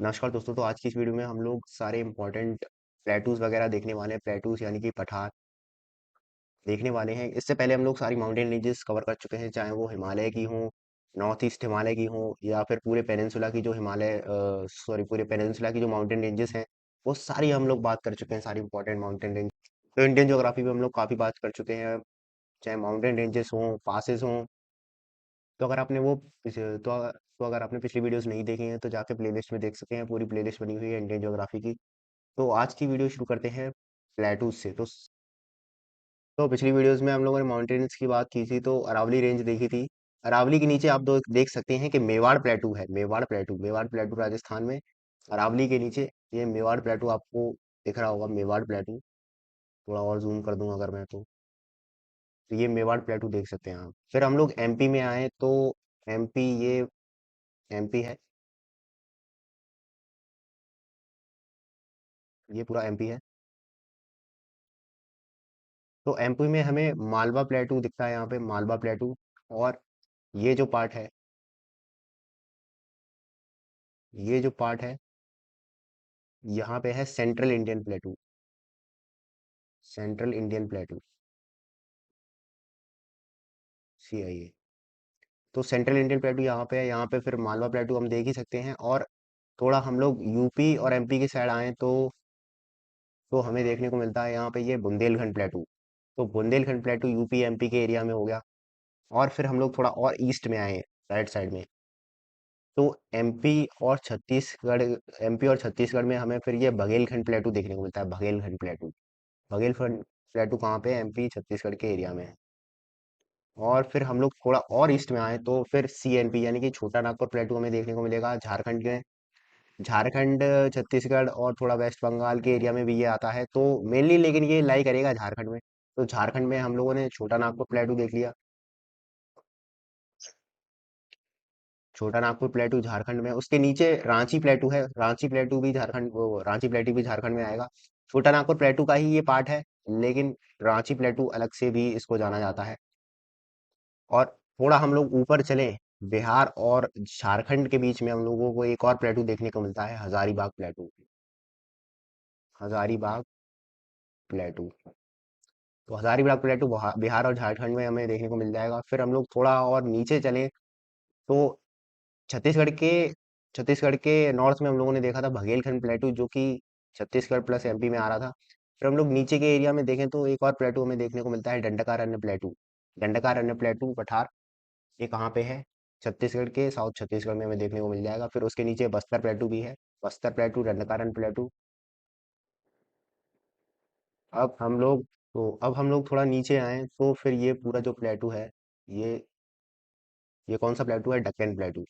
नमस्कार दोस्तों। तो आज की इस वीडियो में हम लोग सारे इंपॉर्टेंट प्लेटूज वगैरह देखने वाले हैं। प्लेटूज यानी कि पठार देखने वाले हैं। इससे पहले हम लोग सारी माउंटेन रेंजेस कवर कर चुके हैं, चाहे वो हिमालय की हो, नॉर्थ ईस्ट हिमालय की हो, या फिर पूरे पेनिनसुला की जो पूरे पेनिनसुला की जो माउंटेन रेंजेस हैं वो सारी हम लोग बात कर चुके हैं, सारी इंपॉर्टेंट माउंटेन रेंज। तो इंडियन ज्योग्राफी में हम लोग काफ़ी बात कर चुके हैं, चाहे माउंटेन रेंजेस हों, पासेस हों। तो अगर आपने वो पिछ- तो अगर आपने पिछली वीडियोस नहीं देखी हैं तो जाके प्लेलिस्ट में देख सकते हैं। पूरी प्लेलिस्ट बनी हुई है इंडियन ज्योग्राफी की। तो आज की वीडियो शुरू करते हैं प्लेटूज से। तो पिछली वीडियोस में हम लोगों ने माउंटेन्स की बात की थी, तो अरावली रेंज देखी थी। अरावली के नीचे आप दो देख सकते हैं कि मेवाड़ प्लेटू है। मेवाड़ प्लेटू राजस्थान में। अरावली के नीचे ये मेवाड़ प्लेटू आपको दिख रहा होगा। मेवाड़ प्लेटू थोड़ा और जूम कर दूं अगर मैं तो ये मेवाड़ प्लेटू देख सकते हैं आप। फिर हम लोग एमपी में आए तो एमपी ये एमपी है। ये पूरा एमपी है। तो एमपी में हमें मालवा प्लेटू दिखता है, यहाँ पे मालवा प्लेटू। और ये जो पार्ट है, ये जो पार्ट है, यहाँ पे है central Indian प्लेटू। Central Indian प्लेटू, CIA। तो सेंट्रल इंडियन प्लेटू यहाँ पे है। यहाँ पे फिर मालवा प्लेटू हम देख ही सकते हैं। और थोड़ा हम लोग यूपी और एमपी की साइड आए तो हमें देखने को मिलता है यहाँ पे ये बुंदेलखंड प्लेटू। तो बुंदेलखंड प्लेटू यूपी एमपी के एरिया में हो गया। और फिर हम लोग थोड़ा और ईस्ट में आए, राइट साइड में। तो एमपी और छत्तीसगढ़ एमपी और छत्तीसगढ़ में हमें फिर ये बघेलखंड प्लेटू देखने को मिलता है। बघेलखंड प्लेटू। बघेलखंड प्लेटू कहाँ पे है? एमपी छत्तीसगढ़ के एरिया में है। और फिर हम लोग थोड़ा और ईस्ट में आए तो फिर CNP यानी कि छोटा नागपुर प्लेटू हमें देखने को मिलेगा झारखंड के। झारखंड, छत्तीसगढ़ और थोड़ा वेस्ट बंगाल के एरिया में भी ये आता है, तो मेनली लेकिन ये लाई करेगा झारखंड में। तो झारखंड में हम लोगों ने छोटा नागपुर प्लेटू देख लिया। छोटा नागपुर प्लेटू झारखंड में, उसके नीचे रांची प्लेटू है। रांची प्लेटू भी झारखंड में आएगा। छोटा नागपुर प्लेटू का ही ये पार्ट है, लेकिन रांची प्लेटू अलग से भी इसको जाना जाता है। और थोड़ा हम लोग ऊपर चले, बिहार और झारखंड के बीच में हम लोगों को एक और प्लेटू देखने को मिलता है, हजारीबाग प्लेटू। हजारीबाग प्लेटू। तो हजारीबाग प्लेटू बिहार और झारखंड में हमें देखने को मिल जाएगा। फिर हम लोग थोड़ा और नीचे चले तो छत्तीसगढ़ के छत्तीसगढ़ के नॉर्थ में हम लोगों ने देखा था बघेलखंड प्लेटू, जो कि छत्तीसगढ़ प्लस एमपी में आ रहा था। फिर हम लोग नीचे के एरिया में देखें तो एक और प्लेटू हमें देखने को मिलता है, दंडकारण्य प्लेटू। दंडकारण्य प्लेटू पठार, ये कहाँ पे है? छत्तीसगढ़ के साउथ छत्तीसगढ़ में हमें देखने को मिल जाएगा। फिर उसके नीचे बस्तर प्लेटू भी है। बस्तर प्लेटू, दंडकारण्य प्लेटू। अब हम लोग थोड़ा नीचे आए तो फिर ये पूरा जो प्लेटू है, ये ये कौन सा प्लेटू है? डक्कन प्लेटू।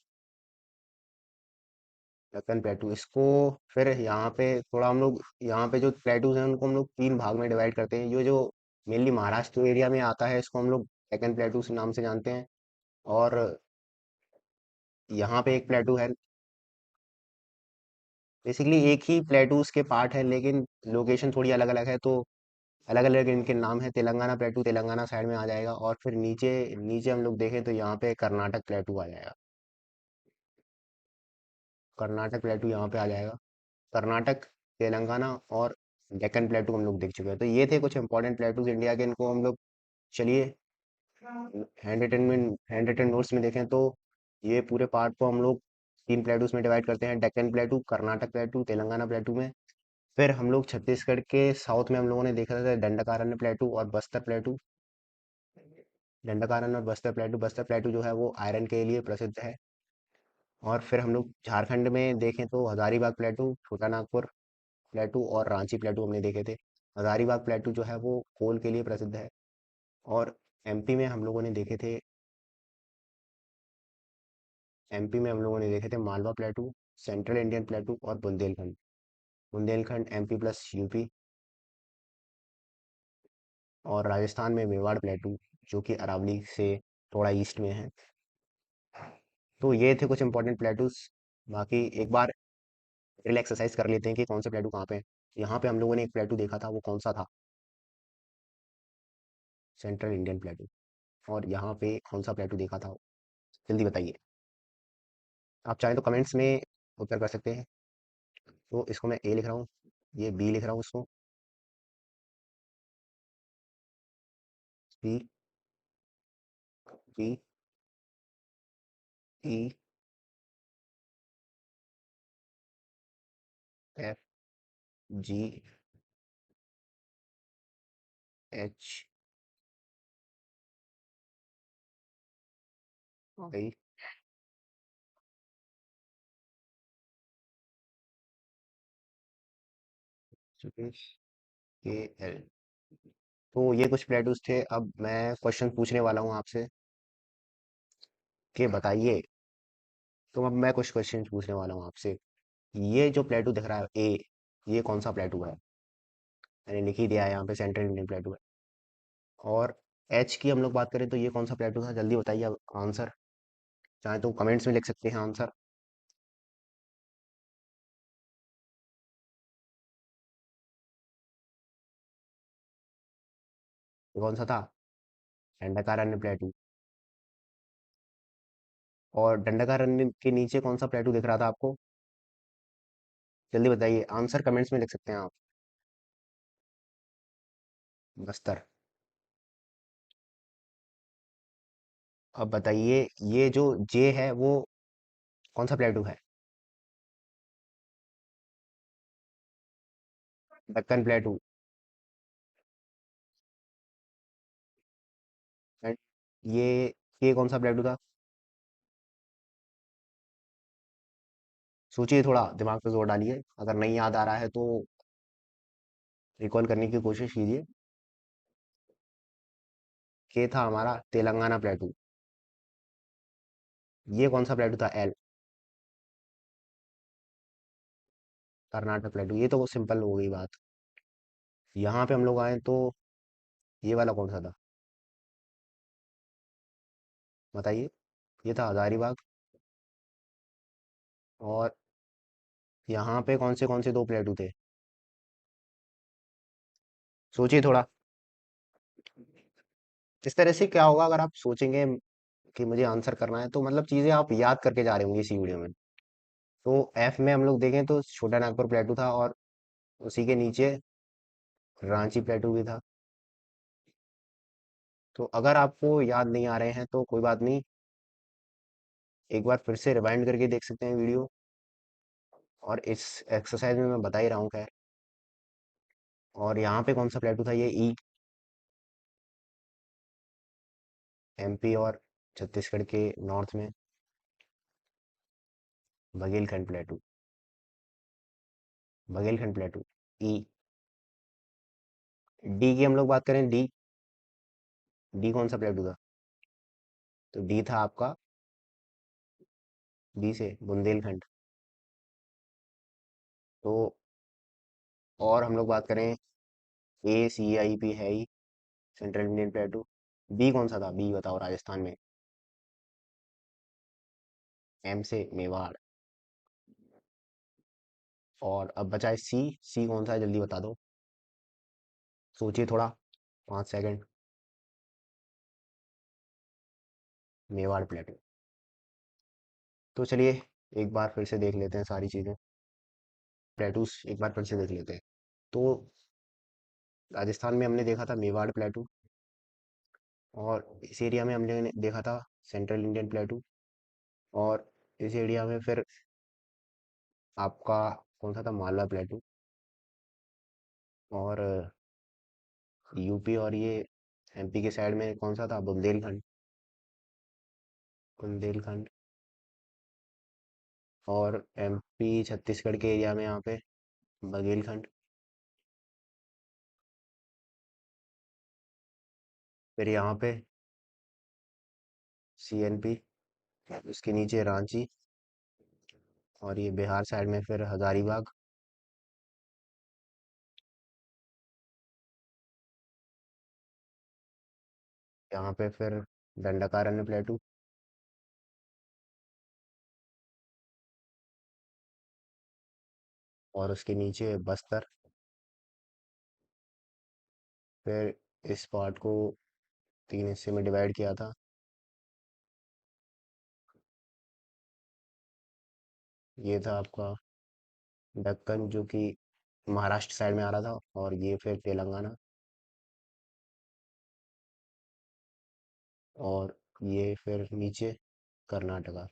दक्कन प्लेटू, इसको फिर यहाँ पे थोड़ा हम लोग, यहाँ पे जो प्लेटूज हैं उनको हम लोग तीन भाग में डिवाइड करते हैं। ये जो मेनली महाराष्ट्र एरिया में आता है, इसको हम लोग डेक्कन प्लेटू से नाम से जानते हैं। और यहाँ पे एक प्लेटू है। बेसिकली एक ही प्लेटूज के पार्ट है, लेकिन लोकेशन थोड़ी अलग अलग है, तो अलग अलग इनके नाम है। तेलंगाना प्लेटू तेलंगाना साइड में आ जाएगा। और फिर नीचे नीचे हम लोग देखें तो यहाँ पे कर्नाटक प्लेटू आ जाएगा। कर्नाटक प्लेटू यहाँ पे आ जाएगा। कर्नाटक, तेलंगाना और डेक्कन प्लेटू हम लोग देख चुके हैं। तो ये थे कुछ इंपॉर्टेंट प्लेटूज इंडिया के, इनको हम लोग, चलिए, हैंड रिटन नोट्स में देखें तो ये पूरे पार्ट को हम लोग तीन प्लेटूज में डिवाइड करते हैं। डेक्कन प्लेटू, कर्नाटक प्लेटू, तेलंगाना प्लेटू में। फिर हम लोग छत्तीसगढ़ के साउथ में हम लोगों ने देखा था दंडकारण्य प्लेटू और बस्तर प्लेटू। दंडकारण्य और बस्तर प्लेटू जो है वो आयरन के लिए प्रसिद्ध है। और फिर हम लोग झारखंड में देखें तो हजारीबाग प्लेटू, छोटा नागपुर प्लेटू और रांची प्लेटू हमने देखे थे। हजारीबाग प्लेटू जो है वो कोल के लिए प्रसिद्ध है। और एमपी में हम लोगों ने देखे थे एमपी में हम लोगों ने देखे थे Malwa plateau, central Indian plateau और Bundelkhand. Bundelkhand MP plus UP. और राजस्थान में मेवाड़ प्लेटू, जो कि अरावली से थोड़ा ईस्ट में है। तो ये थे कुछ इंपॉर्टेंट प्लेटूज। बाकी एक बार ड्रिल एक्सरसाइज कर लेते हैं कि कौन से प्लेटू कहाँ पे हैं। यहाँ पे हम लोगों ने एक प्लेटू देखा था, वो कौन सा था? Central Indian plateau. और यहाँ पे कौन सा प्लेटू देखा था? जल्दी बताइए। आप चाहें तो कमेंट्स में उत्तर कर सकते हैं। तो इसको मैं ए लिख रहा हूँ, ये बी लिख रहा हूँ इसको, सी, बी, ई, एफ, जी, एच, आई, के, एल। तो ये कुछ प्लेटूस थे। अब मैं क्वेश्चन पूछने वाला हूँ आपसे कि बताइए। तो अब मैं कुछ क्वेश्चन पूछने वाला हूँ आपसे। ये जो प्लेटू दिख रहा है ए, ये कौन सा प्लेटू है? मैंने लिख ही दिया है यहाँ पे, सेंट्रल इंडियन प्लेटू है। और एच की हम लोग बात करें तो ये कौन सा प्लेटू था? जल्दी बताइए अब आंसर। चाहे तो कमेंट्स में लिख सकते हैं आंसर। ये कौन सा था? दंडकारण्य प्लेटू। और दंडकारण्य के नीचे कौन सा प्लेटू दिख रहा था आपको? जल्दी बताइए, आंसर कमेंट्स में लिख सकते हैं आप। बस्तर। अब बताइए, ये जो जे है वो कौन सा प्लेटू है? दक्कन प्लेटू। एंड ये कौन सा प्लेटू था? सोचिए, थोड़ा दिमाग पे जोर डालिए। अगर नहीं याद आ रहा है तो रिकॉल करने की कोशिश कीजिए। के था हमारा तेलंगाना प्लेटू। ये कौन सा प्लेटू था? एल, कर्नाटक प्लेटू। ये तो बहुत सिंपल हो गई बात। यहाँ पे हम लोग आए तो ये वाला कौन सा था? बताइए। ये था हजारीबाग। और यहाँ पे कौन से दो प्लेटू थे? सोचिए थोड़ा। इस तरह से क्या होगा अगर आप सोचेंगे कि मुझे आंसर करना है, तो मतलब चीजें आप याद करके जा रहे होंगे इसी वीडियो में। तो एफ में हम लोग देखें तो छोटा नागपुर प्लेटू था, और उसी के नीचे रांची प्लेटू भी था। तो अगर आपको याद नहीं आ रहे हैं तो कोई बात नहीं, एक बार फिर से रिवाइंड करके देख सकते हैं वीडियो। और इस एक्सरसाइज में मैं बता ही रहा हूँ खैर। और यहाँ पे कौन सा प्लेटू था? ये ई, एमपी और छत्तीसगढ़ के नॉर्थ में, बघेलखंड प्लेटू। बघेलखंड प्लेटू, ई। डी की हम लोग बात करें, डी, डी कौन सा प्लेटू था? तो डी था आपका, बी से बुंदेलखंड। तो और हम लोग बात करें, ए सी आई पी है ही, सेंट्रल इंडियन प्लेटू। बी कौन सा था? बी बताओ, राजस्थान में। एम से मेवाड़। और अब बचा है सी। सी कौन सा है? जल्दी बता दो। सोचिए थोड़ा, 5 सेकंड। मेवाड़ प्लेटू। तो चलिए एक बार फिर से देख लेते हैं सारी चीज़ें। प्लेटूस एक बार फिर से देख लेते हैं। तो राजस्थान में हमने देखा था मेवाड़ प्लेटू। और इस एरिया में हमने देखा था सेंट्रल इंडियन प्लेटू। और इस एरिया में फिर आपका कौन सा था? मालवा प्लेटू। और यूपी और ये एमपी के साइड में कौन सा था? बुंदेलखंड। बुंदेलखंड। और एमपी छत्तीसगढ़ के एरिया में यहाँ पे बघेलखंड। फिर यहाँ पे सीएनपी, उसके नीचे रांची। और ये बिहार साइड में फिर हजारीबाग। यहाँ पे फिर दंडकारण्य प्लेटू। और उसके नीचे बस्तर। फिर इस पार्ट को 3 हिस्से में डिवाइड किया था। ये था आपका दक्कन जो कि महाराष्ट्र साइड में आ रहा था, और ये फिर तेलंगाना, और ये फिर नीचे कर्नाटका।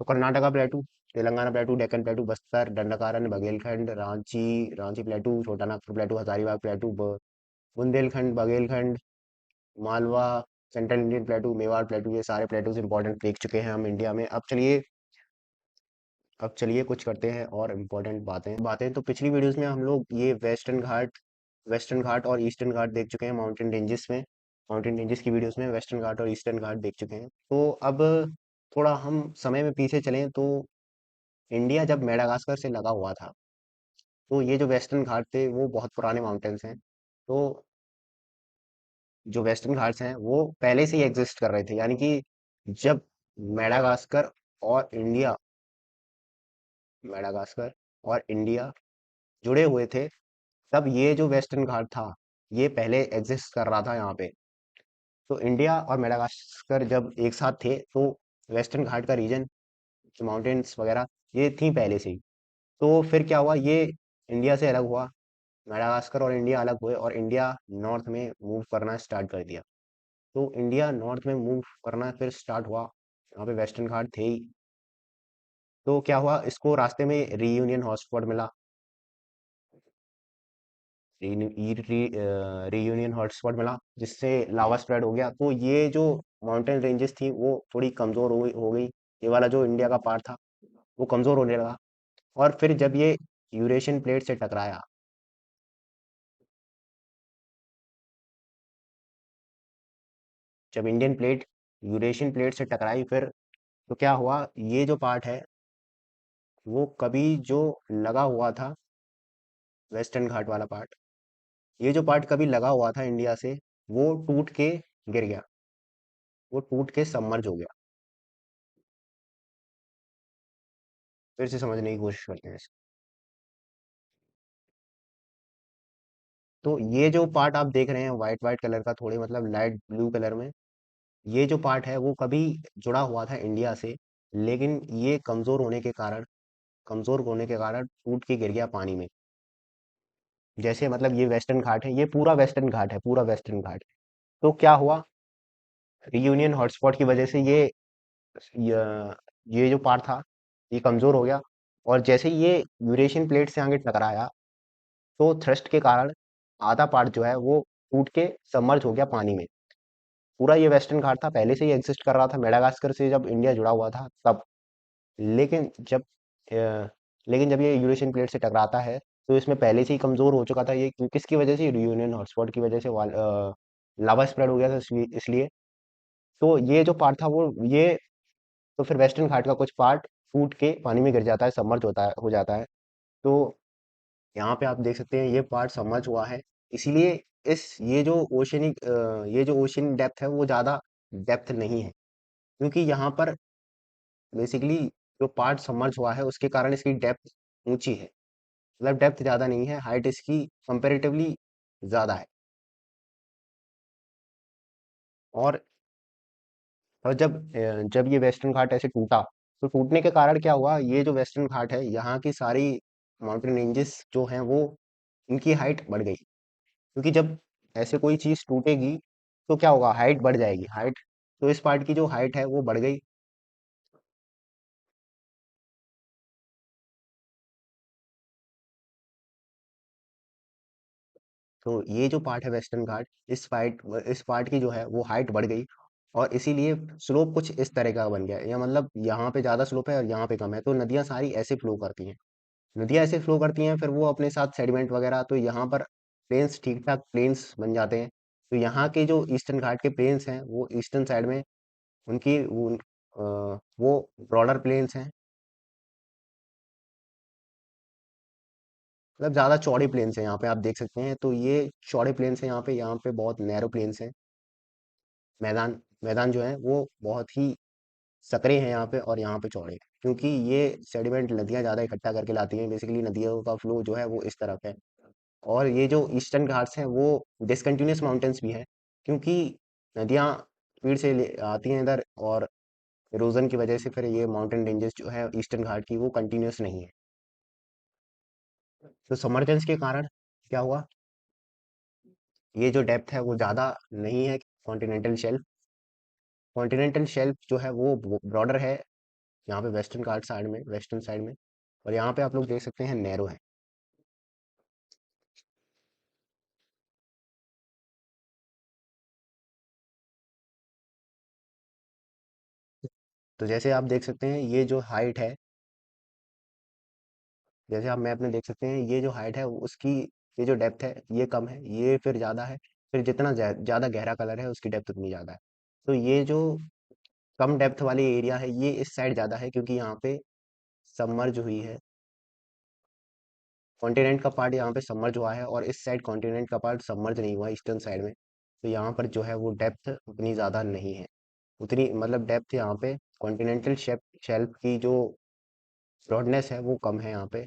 तो कर्नाटका प्लेटू, तेलंगाना प्लेटू, डेक्कन प्लेटू, बस्तर, दंडकारण्य, बघेलखंड, रांची, रांची प्लेटू, छोटा नागपुर प्लेटू, हजारीबाग प्लेटू, बुंदेलखंड, बघेलखंड, मालवा, सेंट्रल इंडियन प्लेटू, मेवाड़ प्लेटू, ये सारे प्लेटूज इंपॉर्टेंट देख चुके हैं हम इंडिया में। अब चलिए कुछ करते हैं और इम्पोर्टेंट बातें बातें तो पिछली वीडियोस में हम लोग ये वेस्टर्न घाट और ईस्टर्न घाट देख चुके हैं माउंटेन रेंजेस की वीडियोस में वेस्टर्न घाट और ईस्टर्न घाट देख चुके हैं। तो अब थोड़ा हम समय में पीछे चलें तो इंडिया जब मेडागास्कर से लगा हुआ था, तो ये जो वेस्टर्न घाट थे वो बहुत पुराने माउंटेन्स हैं। तो जो वेस्टर्न घाट्स हैं वो पहले से ही एग्जिस्ट कर रहे थे, यानी कि जब मेडागास्कर और इंडिया मेडागास्कर और इंडिया जुड़े हुए थे, तब ये जो वेस्टर्न घाट था ये पहले एग्जिस्ट कर रहा था यहाँ पे। तो इंडिया और मेडागास्कर जब एक साथ थे तो वेस्टर्न घाट का रीजन, माउंटेन्स वगैरह, ये थी पहले से ही। तो फिर क्या हुआ, ये इंडिया से अलग हुआ, मेडागास्कर और इंडिया अलग हुए और इंडिया नॉर्थ में मूव करना स्टार्ट कर दिया। तो इंडिया नॉर्थ में मूव करना फिर स्टार्ट हुआ, यहाँ पे वेस्टर्न घाट थे ही। तो क्या हुआ, इसको रास्ते में रीयूनियन हॉटस्पॉट मिला, रीयूनियन हॉटस्पॉट मिला, जिससे लावा स्प्रेड हो गया। तो ये जो माउंटेन रेंजेस थी वो थोड़ी कमजोर हो गई। ये वाला जो इंडिया का पार्ट था वो कमजोर होने लगा। और फिर जब ये यूरेशियन प्लेट से टकराया, जब इंडियन प्लेट यूरेशियन प्लेट से टकराई, फिर तो क्या हुआ, ये जो पार्ट है वो कभी जो लगा हुआ था, वेस्टर्न घाट वाला पार्ट, ये जो पार्ट कभी लगा हुआ था इंडिया से, वो टूट के गिर गया, वो टूट के सबमर्ज हो गया। फिर से समझने की कोशिश करते हैं इसको। तो ये जो पार्ट आप देख रहे हैं व्हाइट व्हाइट कलर का, थोड़े मतलब लाइट ब्लू कलर में, ये जो पार्ट है वो कभी जुड़ा हुआ था इंडिया से, लेकिन ये कमजोर होने के कारण टूट के गिर गया पानी में। जैसे मतलब ये वेस्टर्न घाट है, ये पूरा वेस्टर्न घाट है, पूरा वेस्टर्न घाट। तो क्या हुआ, रियूनियन हॉटस्पॉट की वजह से ये जो पार्ट था ये कमजोर हो गया। और जैसे ही ये यूरेशियन प्लेट से आगे टकराया, तो थ्रस्ट के कारण आधा पार्ट जो है वो टूट के सबमर्ज हो गया पानी में। पूरा ये वेस्टर्न घाट था, पहले से ही एग्जिस्ट कर रहा था मेडागास्कर से जब इंडिया जुड़ा हुआ था तब। लेकिन जब अ, लेकिन जब ये यूरेशियन प्लेट से टकराता है, तो इसमें पहले से ही कमजोर हो चुका था ये, किसकी वजह से, रियूनियन हॉटस्पॉट की वजह से लावा स्प्रेड हो गया था, इसलिए। तो ये जो पार्ट था वो ये तो फिर वेस्टर्न घाट का कुछ पार्ट फूट के पानी में गिर जाता है, सबमर्ज होता है, हो जाता है। तो यहाँ पे आप देख सकते हैं ये पार्ट सबमर्ज हुआ है। इसीलिए इस ये जो ओशियन डेप्थ है वो ज़्यादा डेप्थ नहीं है, क्योंकि यहाँ पर बेसिकली जो पार्ट सबमर्ज हुआ है उसके कारण इसकी डेप्थ ऊंची है। मतलब डेप्थ ज़्यादा नहीं है, हाइट इसकी कंपेरेटिवली ज़्यादा है। और जब ये वेस्टर्न घाट ऐसे टूटा, तो टूटने के कारण क्या हुआ, ये जो वेस्टर्न घाट है यहाँ की सारी माउंटेन रेंजेस जो हैं वो, इनकी हाइट बढ़ गई। क्योंकि जब ऐसे कोई चीज टूटेगी तो क्या होगा, हाइट बढ़ जाएगी, हाइट। तो इस पार्ट की जो हाइट है वो बढ़ गई। तो ये जो पार्ट है वेस्टर्न घाट, इस पार्ट की जो है वो हाइट बढ़ गई। और इसीलिए स्लोप कुछ इस तरह का बन गया, या मतलब यहाँ पे ज्यादा स्लोप है और यहाँ पे कम है, तो नदियाँ सारी ऐसे फ्लो करती हैं। नदियाँ ऐसे फ्लो करती हैं, फिर वो अपने साथ सेडिमेंट वगैरह, तो यहाँ पर प्लेन्स, ठीक ठाक प्लेन्स बन जाते हैं। तो यहाँ के जो ईस्टर्न घाट के प्लेन्स हैं वो ईस्टर्न साइड में, वो ब्रॉडर प्लेन्स हैं, मतलब ज्यादा चौड़े प्लेन्स हैं। यहाँ पे आप देख सकते हैं, तो ये चौड़े प्लेन्स हैं, यहाँ पे बहुत नैरो प्लेन्स हैं। मैदान मैदान जो है वो बहुत ही सकरे हैं यहाँ पे, और यहाँ पे चौड़े हैं, क्योंकि ये सेडिमेंट नदियाँ ज़्यादा इकट्ठा करके लाती हैं। बेसिकली नदियों का फ्लो जो है वो इस तरफ है। और ये जो ईस्टर्न घाट्स हैं वो डिसकंटिन्यूअस माउंटेन्स भी हैं, क्योंकि नदियाँ स्पीड से आती हैं इधर, और इरोजन की वजह से फिर ये माउंटेन रेंजेस जो है ईस्टर्न घाट की वो कंटिन्यूस नहीं है। तो समरकेंस के कारण क्या हुआ, ये जो डेप्थ है वो ज़्यादा नहीं है कॉन्टिनेंटल शेल्फ। कॉन्टिनेंटल शेल्फ जो है वो ब्रॉडर है यहाँ पे वेस्टर्न घाट साइड में, वेस्टर्न साइड में। और यहाँ पे आप लोग देख सकते हैं नैरो है। तो जैसे आप देख सकते हैं ये जो हाइट है, जैसे आप मैप में देख सकते हैं ये जो हाइट है उसकी, ये जो डेप्थ है ये कम है, ये फिर ज़्यादा है। फिर जितना ज़्यादा गहरा कलर है उसकी डेप्थ उतनी ज़्यादा है। तो ये जो कम डेप्थ वाली एरिया है ये इस साइड ज़्यादा है क्योंकि यहाँ पे सबमर्ज हुई है। कॉन्टिनेंट का पार्ट यहाँ पे सबमर्ज हुआ है और इस साइड कॉन्टिनेंट का पार्ट सबमर्ज नहीं हुआ ईस्टर्न साइड में। तो यहाँ पर जो है वो डेप्थ उतनी ज़्यादा नहीं है, उतनी मतलब डेप्थ यहाँ पे कॉन्टिनेंटल शेल्फ शेल्फ की जो ब्रॉडनेस है वो कम है यहाँ पे।